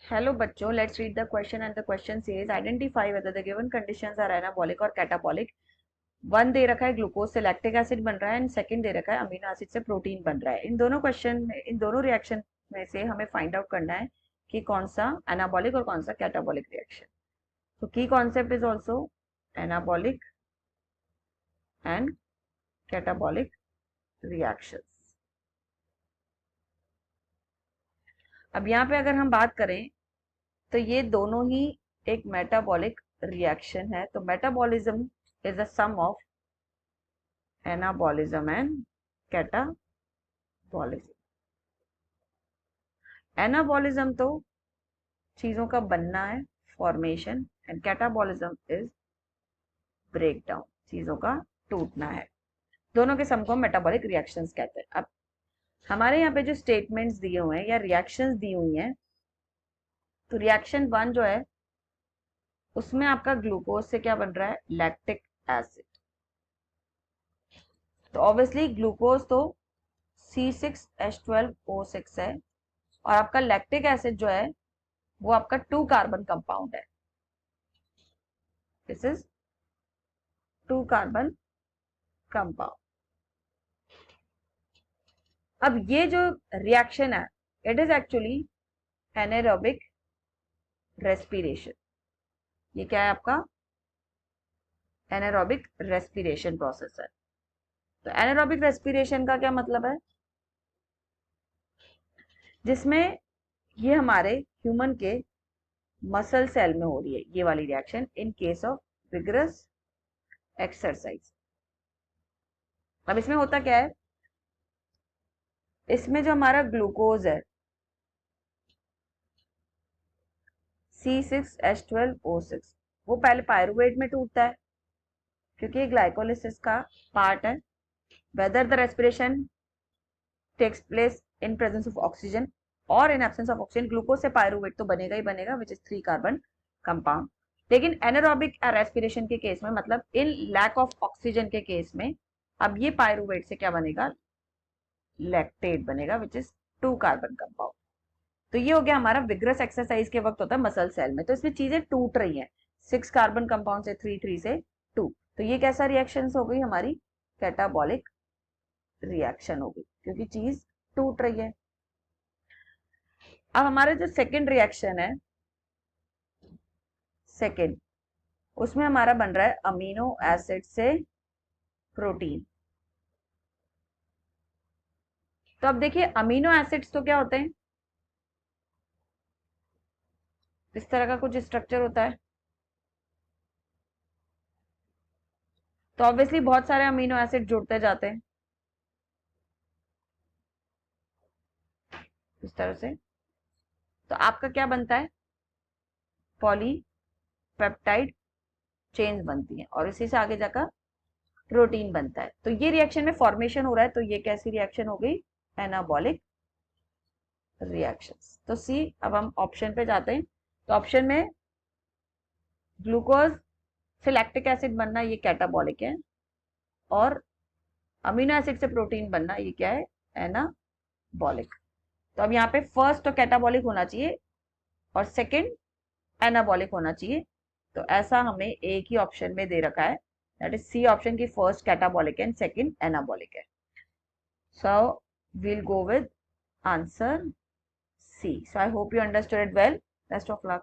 Hello बच्चों, let's read the question and the question says identify whether the given conditions are anabolic or catabolic. One दे रखा है glucose से lactic acid बन रहा है एंड सेकंड दे रखा है अमीनो एसिड से प्रोटीन बन रहा है। इन दोनों क्वेश्चन में इन दोनों रिएक्शन में से हमें फाइंड आउट करना है कि कौन सा एनाबॉलिक और कौन सा कैटाबॉलिक रिएक्शन। तो की concept is also anabolic and catabolic reactions. अब यहाँ पे अगर हम बात करें तो ये दोनों ही एक मेटाबॉलिक रिएक्शन है। तो metabolism is a sum of anabolism and catabolism. Anabolism तो चीजों का बनना है, formation, and catabolism is break down, चीजों का टूटना है। दोनों के सम को मेटाबॉलिक रिएक्शंस कहते हैं। अब हमारे यहाँ पे जो स्टेटमेंट्स दिए हुए हैं या रिएक्शंस दी हुई हैं, तो रिएक्शन वन जो है उसमें आपका ग्लूकोज से क्या बन रहा है, लैक्टिक एसिड। तो ऑब्वियसली ग्लूकोज तो C6H12O6 है और आपका लैक्टिक एसिड जो है वो आपका 2 कार्बन कंपाउंड है। This is 2 carbon compound. अब ये जो रिएक्शन है it is actually anaerobic respiration. ये क्या है आपका, एनारोबिक रेस्पिरेशन प्रोसेस है। तो एनारोबिक रेस्पिरेशन का क्या मतलब है, जिसमें ये हमारे ह्यूमन के मसल सेल में हो रही है ये वाली reaction in case of vigorous exercise. अब इसमें होता क्या है, इसमें जो हमारा ग्लूकोज है C6H12O6 वो पहले पायरुवेट में टूटता है क्योंकि ये ग्लाइकोलिसिस का पार्ट है। Whether the respiration takes place in presence of oxygen or in absence of oxygen, glucose से पायरुवेट तो बनेगा ही बनेगा विच इज 3 कार्बन कंपाउंड। लेकिन एनारोबिक रेस्पिरेशन के केस में, मतलब इन लैक ऑफ ऑक्सीजन के केस में, अब ये पायरुवेट से क्या बनेगा, लैक्टेट बनेगा विच इज 2 कार्बन कंपाउंड। तो ये हो गया हमारा विग्रस एक्सरसाइज के वक्त होता है मसल सेल में। तो इसमें चीजें टूट रही हैं, 6 कार्बन कंपाउंड से 3, 3 से 2। तो ये कैसा रिएक्शन हो गई हमारी, कैटाबॉलिक रिएक्शन हो गई क्योंकि चीज टूट रही है। अब हमारा जो सेकेंड रिएक्शन है, सेकेंड, उसमें हमारा बन रहा है अमीनो एसिड से प्रोटीन। तो अब देखिए अमीनो एसिड्स तो क्या होते हैं, इस तरह का कुछ स्ट्रक्चर होता है। तो ऑब्वियसली बहुत सारे अमीनो एसिड जुड़ते जाते हैं इस तरह से। तो आपका क्या बनता है, पॉलीपेप्टाइड चेन्स बनती हैं और इसी से आगे जाकर प्रोटीन बनता है। तो ये रिएक्शन में फॉर्मेशन हो रहा है। तो ये कैसी रिएक्शन हो गई, एनाबॉलिक रिएक्शंस। तो सी, अब हम ऑप्शन पे जाते हैं। तो ऑप्शन में ग्लूकोज से लैक्टिक एसिड बनना ये कैटाबॉलिक है और अमीनो एसिड से प्रोटीन बनना ये क्या है, एनाबॉलिक। तो अब यहाँ पे फर्स्ट तो कैटाबॉलिक होना चाहिए और सेकंड एनाबॉलिक होना चाहिए। तो ऐसा हमें एक ही ऑप्शन में दे रखा है, दैट इज सी ऑप्शन की first catabolic and second anabolic है। सो we'll go with answer C. So I hope you understood it well. Best of luck.